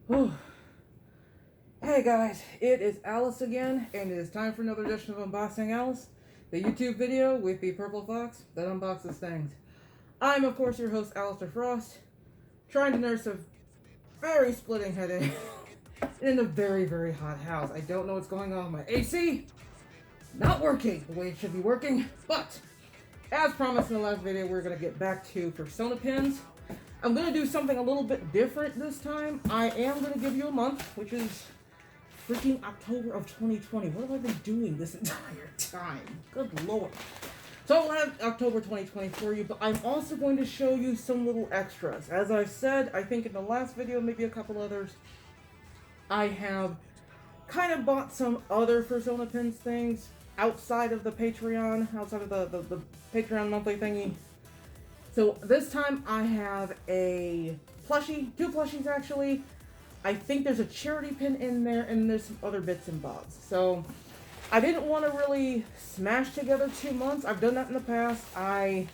Whew. Hey guys, it is Alyss again, and it is time for another edition of Unboxing Alyss, the YouTube video with the purple fox that unboxes things. I'm, of course, your host, Alistair Frost, trying to nurse a very splitting headache in a very, very hot house. I don't know what's going on with my AC. Not working the way it should be working, but as promised in the last video, we're going to get back to Fursona Pins. I'm going to do something a little bit different this time. I am going to give you a month, which is freaking October of 2020. What have I been doing this entire time? Good lord. So I'll have October 2020 for you, but I'm also going to show you some little extras. As I said, I think in the last video, maybe a couple others, I have kind of bought some other Fursona Pins things outside of the Patreon, outside of the Patreon monthly thingy. So this time I have a plushie, two plushies actually. I think there's a charity pin in there, and there's some other bits and bobs. So I didn't want to really smash together 2 months. I've done that in the past. I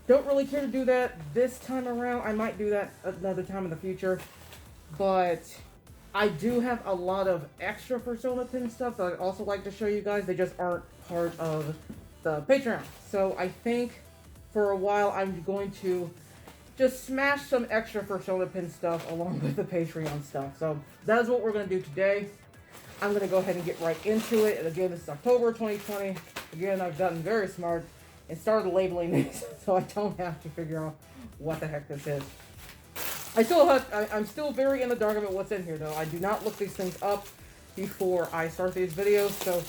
don't really care to do that this time around. I might do that another time in the future. But I do have a lot of extra Fursona Pin stuff that I'd also like to show you guys. They just aren't part of the Patreon. So I think for a while I'm going to just smash some extra Fursona Pin stuff along with the Patreon stuff. So that is what we're going to do today. I'm going to go ahead and get right into it. And again, this is October 2020. Again, I've gotten very smart and started labeling these so I don't have to figure out what the heck this is. I'm still very in the dark about what's in here though. I do not look these things up before I start these videos, so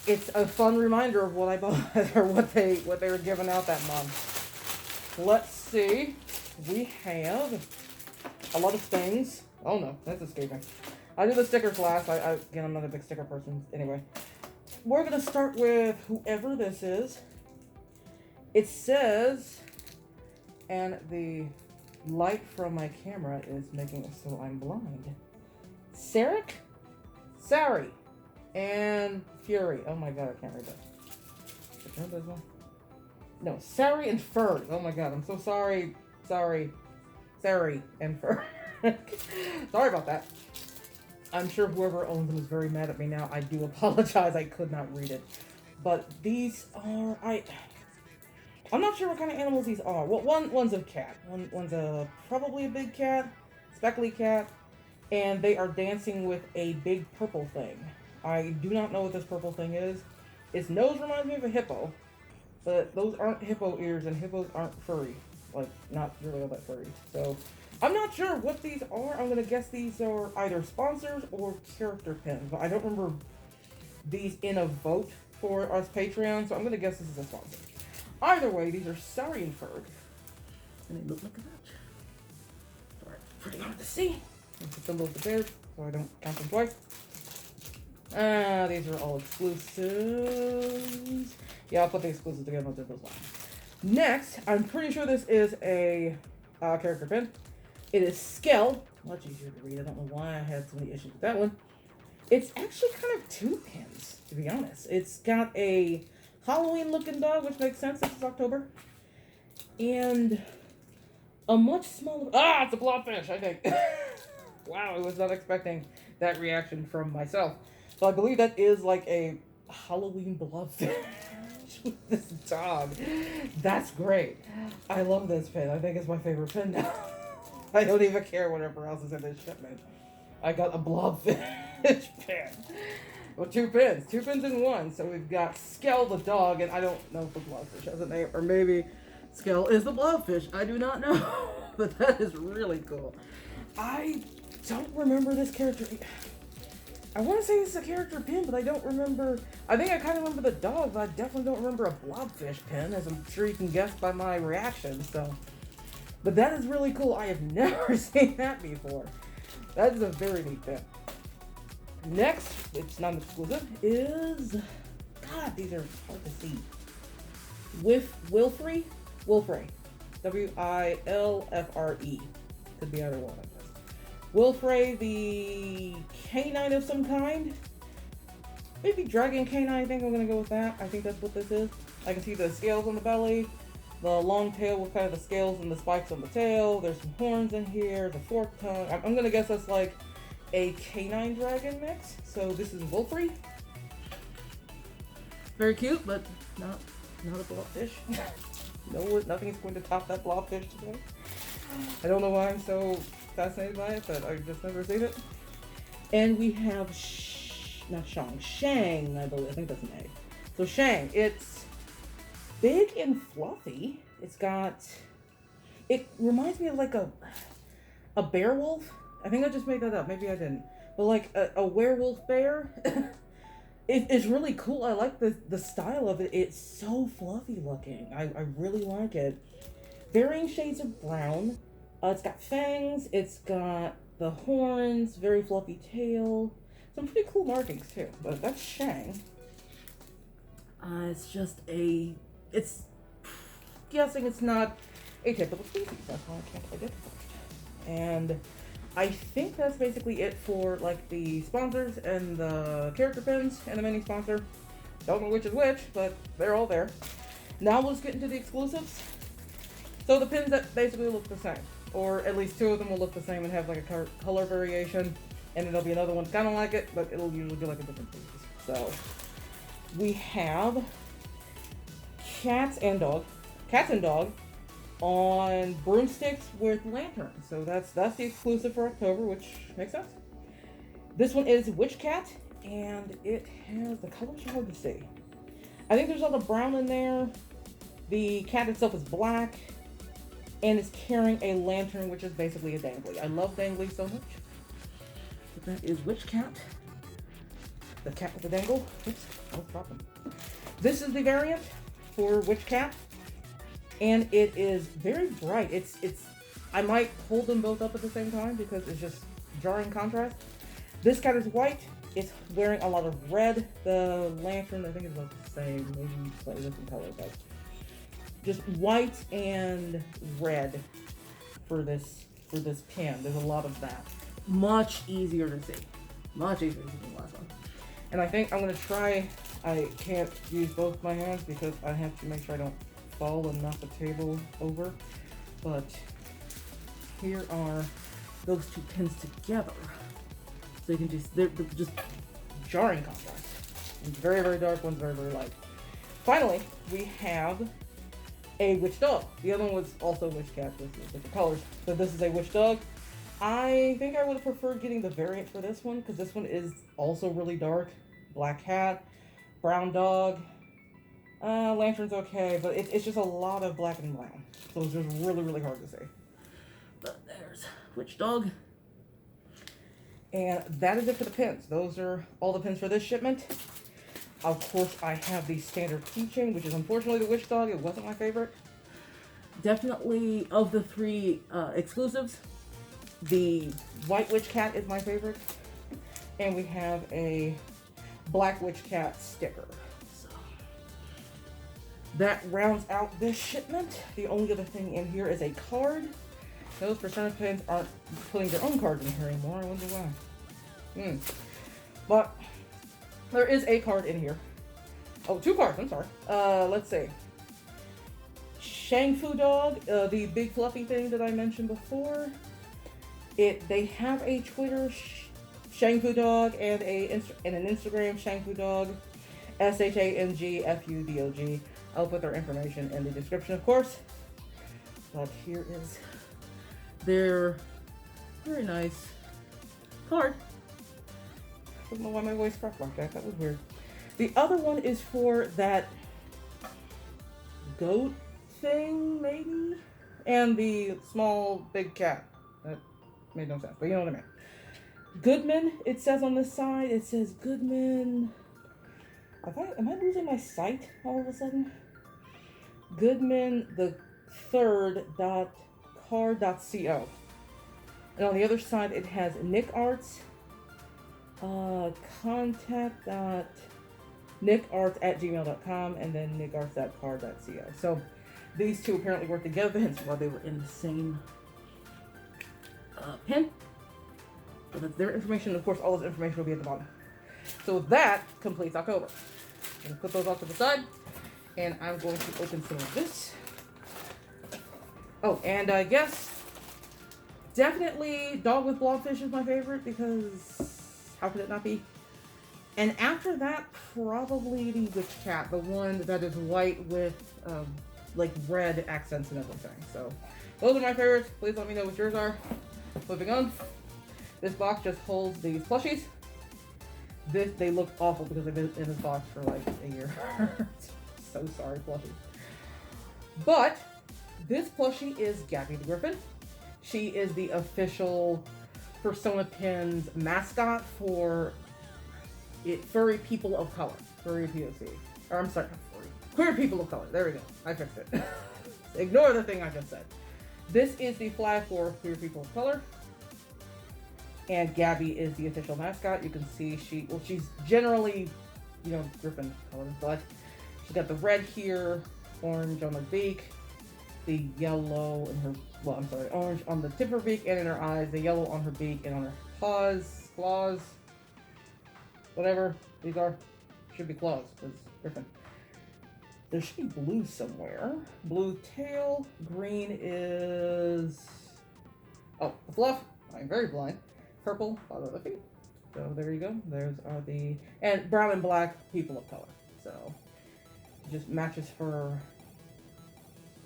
it's a fun reminder of what I bought or what they were giving out that month. Let's see. We have a lot of things. Oh no, that's escaping. I do the stickers last. Again, I'm not a big sticker person. Anyway, we're gonna start with whoever this is. It says, and the light from my camera is making it so I'm blind. Sarek? Sari. And Fury. Oh my god, I can't read that. No, Sari and Fur. Oh my god, I'm so sorry. Sorry. Sari and Fur. Sorry about that. I'm sure whoever owns them is very mad at me now. I do apologize, I could not read it. But these are... I'm not sure what kind of animals these are. Well, one's a cat. One's probably a big cat, speckly cat, and they are dancing with a big purple thing. I do not know what this purple thing is. Its nose reminds me of a hippo, but those aren't hippo ears, and hippos aren't furry. Like, not really all that furry. So, I'm not sure what these are. I'm gonna guess these are either sponsors or character pins, but I don't remember these in a vote for us Patreon, so I'm gonna guess this is a sponsor. Either way, these are Sari and Fur, and they look like that. Alright, pretty hard to see. Let's put them both together so I don't count them twice. These are all exclusives. Yeah, I'll put the exclusives together and I'll do those lines. Next, I'm pretty sure this is a character pin. It is Skell. Much easier to read. I don't know why I had so many issues with that one. It's actually kind of two pins, to be honest. It's got a Halloween looking dog, which makes sense. This is October. And a much smaller... it's a blobfish, I think. Wow, I was not expecting that reaction from myself. So I believe that is like a Halloween blobfish with this dog. That's great. I love this pin. I think it's my favorite pin now. I don't even care whatever else is in this shipment. I got a blobfish pin. Well, two pins in one. So we've got Skell the dog, and I don't know if the blobfish has a name, or maybe Skell is the blobfish. I do not know, but that is really cool. I don't remember this character. I want to say this is a character pin, but I don't remember. I think I kind of remember the dog, but I definitely don't remember a blobfish pin, as I'm sure you can guess by my reaction. So, but that is really cool. I have never seen that before. That is a very neat pin. Next, it's not exclusive, is... God, these are hard to see. Wilfre? Wilfre. W-I-L-F-R-E. Could be either one, I guess. Wilfre, the canine of some kind. Maybe dragon canine, I think I'm going to go with that. I think that's what this is. I can see the scales on the belly. The long tail with kind of the scales and the spikes on the tail. There's some horns in here, the forked tongue. I'm gonna guess that's like a canine dragon mix. So this is Wilfre. Very cute, but not a blobfish. No, nothing is going to top that blobfish today. I don't know why I'm so fascinated by it, but I've just never seen it. And we have Shang, I believe. I think that's an A. So Shang, it's big and fluffy. It reminds me of like a bear wolf. I think I just made that up. Maybe I didn't. But like a werewolf bear. It's really cool. I like the style of it. It's so fluffy looking. I really like it. Varying shades of brown. It's got fangs. It's got the horns. Very fluffy tail. Some pretty cool markings too. But that's Shang. It's guessing it's not a typical species. That's why I can't identify it. And I think that's basically it for like the sponsors and the character pins and the mini sponsor. Don't know which is which, but they're all there. Now let's get into the exclusives. So the pins that basically look the same, or at least two of them will look the same and have like a color variation, and then there'll be another one kind of like it, but it'll usually be like a different piece. So we have cats and dog on broomsticks with lanterns. So that's the exclusive for October, which makes sense. This one is Witch Cat, and it has, the colors are hard to see. I think there's a lot of brown in there. The cat itself is black, and it's carrying a lantern, which is basically a dangly. I love dangly so much. But that is Witch Cat. The cat with the dangle. Oops, I'll drop them. This is the variant for Witch Cat. And it is very bright. I might hold them both up at the same time because it's just jarring contrast. This cat is white. It's wearing a lot of red. The lantern, I think, is about the same, maybe slightly different color, but just white and red for this pin. There's a lot of that. Much easier to see. Much easier to see than the last one. And I think I'm gonna try. I can't use both my hands because I have to make sure I don't fall and knock the table over. But here are those two pins together. So you can just, they're just jarring contrast. One's very, very dark, one's very, very light. Finally, we have a witch dog. The other one was also witch cat with different colors. So this is a witch dog. I think I would have preferred getting the variant for this one because this one is also really dark. Black cat, brown dog. Lantern's okay, but it's just a lot of black and brown. So it's just really, really hard to see. But there's witch dog. And that is it for the pins. Those are all the pins for this shipment. Of course, I have the standard keychain, which is unfortunately the witch dog. It wasn't my favorite. Definitely, of the three exclusives, the white witch cat is my favorite. And we have a black witch cat sticker. So that rounds out this shipment. The only other thing in here is a card. Those Fursona Pins aren't putting their own cards in here anymore. I wonder why. But there is a card in here. Oh, two cards. I'm sorry. Let's see. Shang Fu Dog, the big fluffy thing that I mentioned before. They have a Twitter Shang Fu Dog and an Instagram Shang Fu Dog, SHANGFUDOG. I'll put their information in the description, of course. But here is their very nice card. I don't know why my voice cracked like that. That was weird. The other one is for that goat thing, maybe? And the small, big cat. That made no sense, but you know what I mean. Goodman, it says on this side. It says Goodman. Am I losing my sight all of a sudden? Goodman the third.car.co. And on the other side, it has NikArts. Contact.nikarts@gmail.com and then nikarts.car.co. So these two apparently work together, hence why they were in the same pin. So that's their information. Of course, all this information will be at the bottom. So that completes October. I'm going to put those off to the side, and I'm going to open some of this. Oh, and I guess definitely Dog with Blobfish is my favorite because how could it not be? And after that, probably the Witch Cat, the one that is white with like red accents and everything. So those are my favorites. Please let me know what yours are. Moving on. This box just holds these plushies. They look awful because they've been in this box for like a year. So sorry, plushies. But this plushie is Gabby the Griffin. She is the official Fursona Pins mascot for furry people of color. Furry POC. Or I'm sorry, not furry. Queer people of color. There we go. I fixed it. Ignore the thing I just said. This is the flag for queer people of color. And Gabby is the official mascot. You can see she's generally, Griffin color, but she's got the red here, orange on her beak, the yellow in her, orange on the tip of her beak and in her eyes, the yellow on her beak and on her claws, whatever these are. Should be claws, because Griffin. There should be blue somewhere. Blue tail, green is, the fluff. I'm very blind. Purple, bottom of the feet. So there you go. There's and brown and black people of color. So it just matches her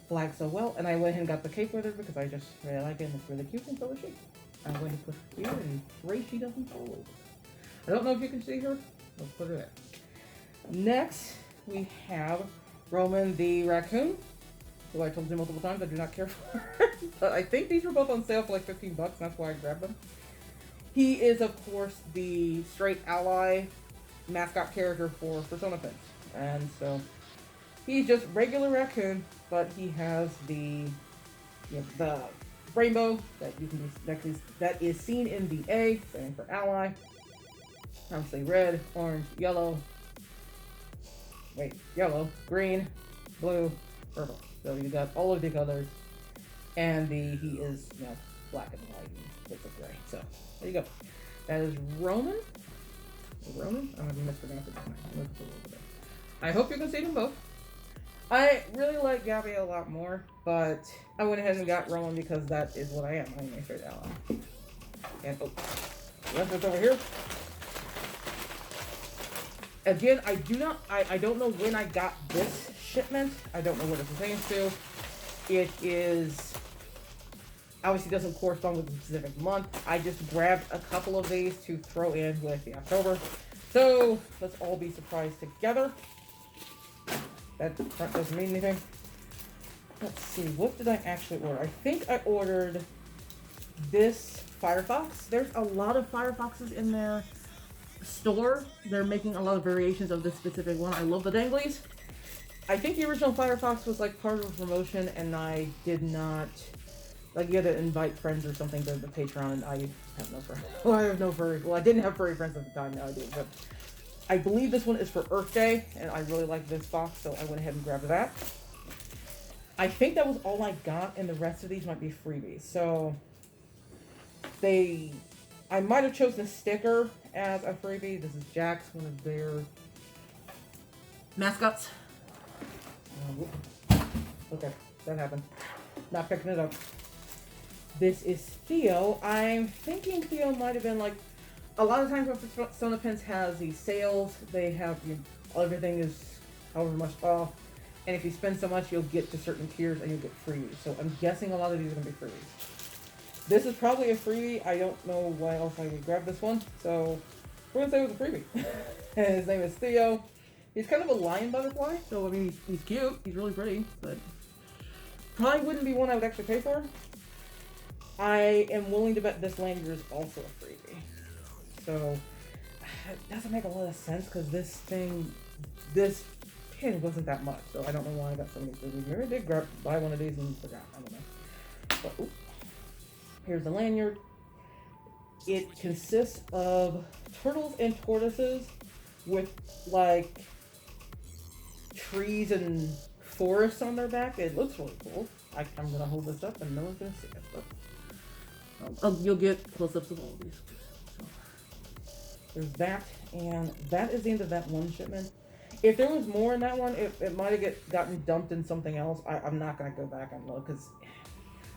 flag so well. And I went ahead and got the cape with her because I just really like it and it's really cute, and so is she. I'm going to put her here and pray she doesn't fall over. I don't know if you can see her. Let's put her there. Next, we have Roman the raccoon, who I told you multiple times I do not care for. But I think these were both on sale for like $15, and that's why I grabbed them. He is, of course, the straight ally mascot character for Fursona Pins. And so he's just regular raccoon, but he has the rainbow that that is seen in the A, standing for ally. Obviously red, orange, yellow, green, blue, purple. So you got all of the colors. And he is, black and white and bits of gray. So there you go. That is Roman. Roman? I'm going to mispronounce it. I hope you can see them both. I really like Gabby a lot more, but I went ahead and got Roman because that is what I am. I am a straight ally. And the rest of it's over here. Again, I don't know when I got this shipment. I don't know what it pertains to. It is, obviously doesn't correspond with a specific month. I just grabbed a couple of these to throw in with the October. So let's all be surprised together. That front doesn't mean anything. Let's see, what did I actually order? I think I ordered this Firefox. There's a lot of Firefoxes in their store. They're making a lot of variations of this specific one. I love the danglies. I think the original Firefox was like part of a promotion, and I did not, like, you had to invite friends or something to the Patreon, and I have no friends. Well, I have no furry, I didn't have furry friends at the time, now I do, but I believe this one is for Earth Day, and I really like this box, so I went ahead and grabbed that. I think that was all I got, and the rest of these might be freebies. So I might have chosen a sticker as a freebie. This is Jax, one of their mascots. Okay, that happened. Not picking it up. This is Theo. I'm thinking Theo might have been like, a lot of times when Fursona Pins has these sales, they have, everything is however much off. And if you spend so much, you'll get to certain tiers and you'll get freebies. So I'm guessing a lot of these are going to be freebies. This is probably a freebie. I don't know why else I would grab this one. So we're going to say it was a freebie. And his name is Theo. He's kind of a lion butterfly. So, I mean, he's cute. He's really pretty. But probably wouldn't be one I would actually pay for. I am willing to bet this lanyard is also a freebie. So it doesn't make a lot of sense because this pin wasn't that much, so I don't know why I got so many freebies. Maybe I did buy one of these and forgot. I don't know. But, here's the lanyard. It consists of turtles and tortoises with like trees and forests on their back. It looks really cool. I'm gonna hold this up and no one's gonna see it, but you'll get close-ups of all of these. So, there's that, and that is the end of that one shipment. If there was more in that one, it might have gotten dumped in something else. I'm not going to go back and look because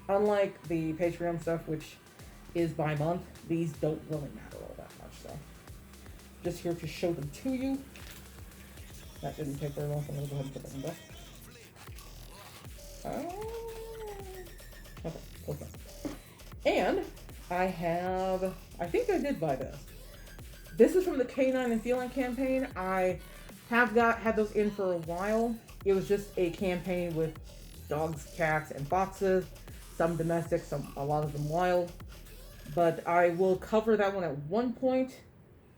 Unlike the Patreon stuff, which is by month, these don't really matter all that much, so. Just here to show them to you. That didn't take very long, so I'm going to go ahead and put that in there. Okay, okay. And I have, I think I did buy this. This is from the Canine and Feline campaign. I have had those in for a while. It was just a campaign with dogs, cats, and foxes. Some domestic, a lot of them wild. But I will cover that one at one point.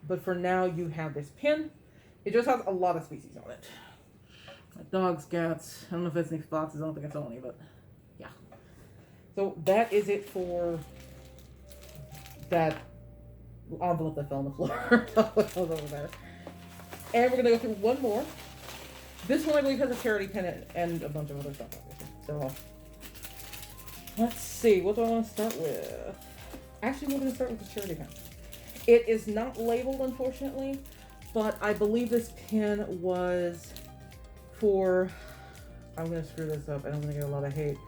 But for now, you have this pin. It just has a lot of species on it. Like dogs, cats. I don't know if it's any foxes. I don't think I saw any, but yeah. So that is it for that envelope that fell on the floor. Over there. And we're going to go through one more. This one I believe has a charity pin and a bunch of other stuff, obviously. So let's see. What do I want to start with? Actually, we're going to start with the charity pin. It is not labeled, unfortunately, but I believe this pin was for, I'm going to screw this up and I'm going to get a lot of hate,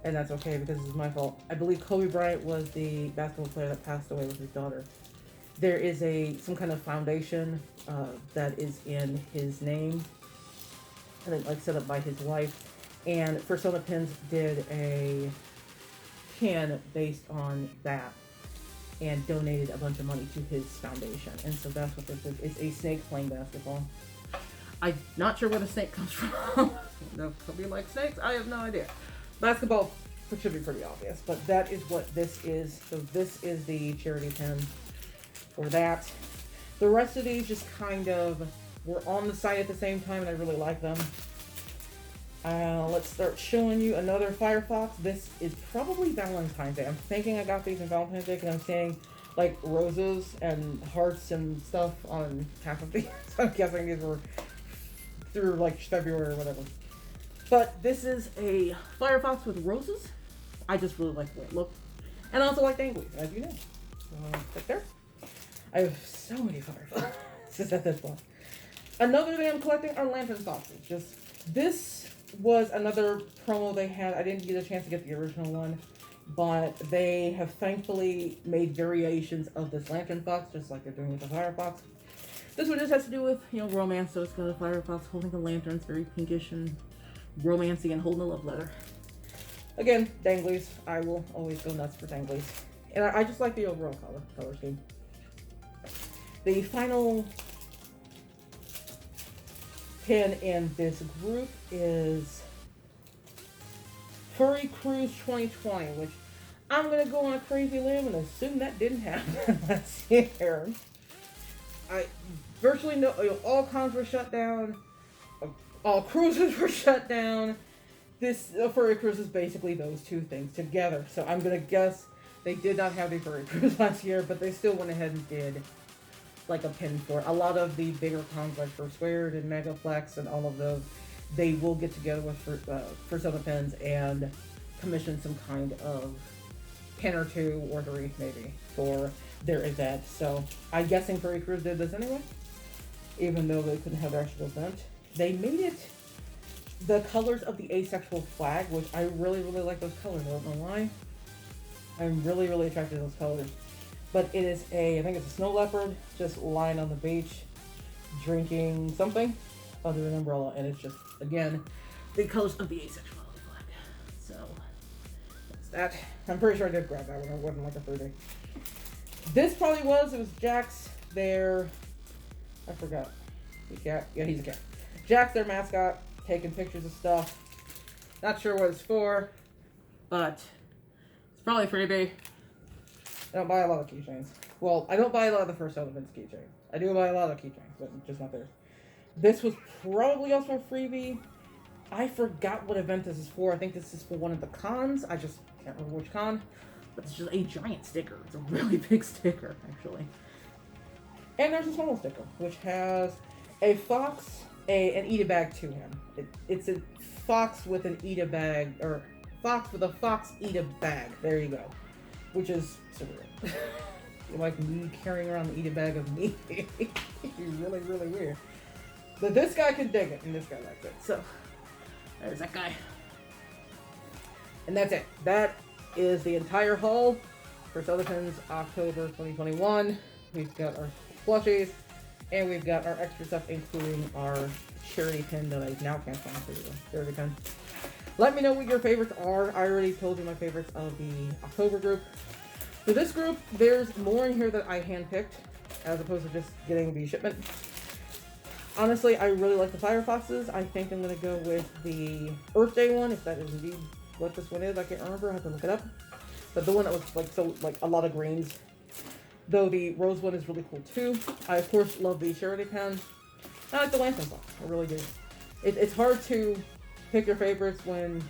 and that's okay because this is my fault. I believe Kobe Bryant was the basketball player that passed away with his daughter. There is some kind of foundation that is in his name, and then like set up by his wife, and Fursona Pins did a pin based on that and donated a bunch of money to his foundation. And so that's what this is. It's a snake playing basketball. I'm not sure where the snake comes from. It could be like snakes. I have no idea. Basketball should be pretty obvious, but that is what this is. So this is the charity pin for that. The rest of these just kind of were on the site at the same time, and I really like them. Let's start showing you another Firefox. This is probably Valentine's Day. I'm thinking I got these in Valentine's Day because I'm seeing like roses and hearts and stuff on half of these. So I'm guessing these were through like February or whatever. But this is a Firefox with roses. I just really like the way it looks. And I also like danglies, as you know. Right there. I have so many Firefoxes at this point. Another thing I'm collecting are lantern boxes. This was another promo they had. I didn't get a chance to get the original one, but they have thankfully made variations of this lantern fox, just like they're doing with the Firefox. This one just has to do with, romance, so it's got a Firefox holding a lantern. It's very pinkish and romancy and holding a love letter. Again, danglies. I will always go nuts for danglies. And I just like the overall color scheme. The final pin in this group is Furry Cruise 2020, which I'm going to go on a crazy limb and assume that didn't happen last year. I virtually know all cons were shut down, all cruises were shut down. This Furry Cruise is basically those two things together. So I'm going to guess they did not have the Furry Cruise last year, but they still went ahead and did like a pin for it. A lot of the bigger cons like First Squared and Megaplex and all of those, they will get together with Fursona Pins and commission some kind of pin or two or three maybe for their event. So I'm guessing Furry Cruise did this anyway, even though they couldn't have their actual event. They made it the colors of the asexual flag, which I really, really like those colors. I don't know why. I'm really, really attracted to those colors. But it is I think it's a snow leopard, just lying on the beach, drinking something under an umbrella. And it's just, again, the colors of the asexuality flag. So, that's that. I'm pretty sure I did grab that one. It wasn't like a 3D. This probably was. It was Jax, I forgot. He's a cat? Yeah, he's a cat. Jax, their mascot, taking pictures of stuff. Not sure what it's for, but it's probably freebie. I don't buy a lot of keychains. Well, I don't buy a lot of the Fursona Pins keychains. I do buy a lot of keychains, but just not theirs. This was probably also a freebie. I forgot what event this is for. I think this is for one of the cons. I just can't remember which con. But it's just a giant sticker. It's a really big sticker, actually. And there's a small sticker, which has a fox, an eat-a bag to him. It's a fox with an eat-a bag, or fox with a fox eat-a bag. There you go. Which is surreal. Like me carrying around the eat-a bag of meat. You're really, really weird. But this guy can dig it, and this guy likes it. So, there's that guy. And that's it. That is the entire haul for Fursona Pins October 2021. We've got our plushies, and we've got our extra stuff, including our charity pin that I now can't find for you. Charity pin. Let me know what your favorites are. I already told you my favorites of the October group. For this group, there's more in here that I handpicked, as opposed to just getting the shipment. Honestly, I really like the Firefoxes. I think I'm going to go with the Earth Day one, if that is indeed what this one is. I can't remember. I have to look it up. But the one that was like a lot of greens. Though the rose one is really cool too. I of course love the charity pen. I like the lantern box. I really do. It's hard to pick your favorites when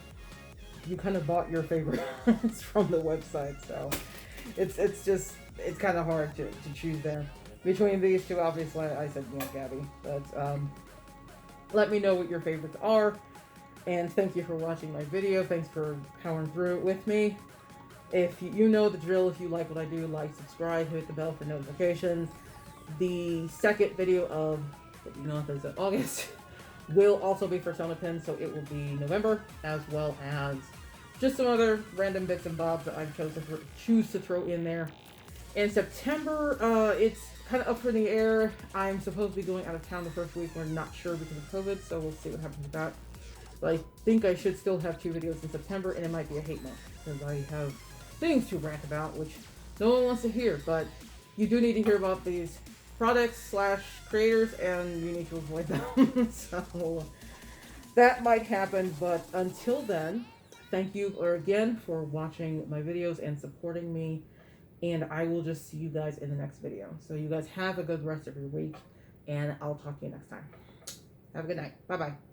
you kind of bought your favorites from the website. So it's kind of hard to choose there. Between these two, obviously, I said, Gabby. But let me know what your favorites are. And thank you for watching my video. Thanks for powering through it with me. If you know the drill, if you like what I do, like, subscribe, hit the bell for notifications. The second video of, August, will also be Fursona Pins, so it will be November, as well as just some other random bits and bobs that I choose to throw in there. In September, it's kind of up in the air. I'm supposed to be going out of town the first week. We're not sure because of COVID, so we'll see what happens with that. But I think I should still have 2 videos in September, and it might be a hate month, because I have things to rant about, which no one wants to hear, but you do need to hear about these products / creators, and you need to avoid them. So that might happen, but until then, thank you again for watching my videos and supporting me, and I will just see you guys in the next video. So you guys have a good rest of your week, and I'll talk to you next time. Have a good night. Bye-bye.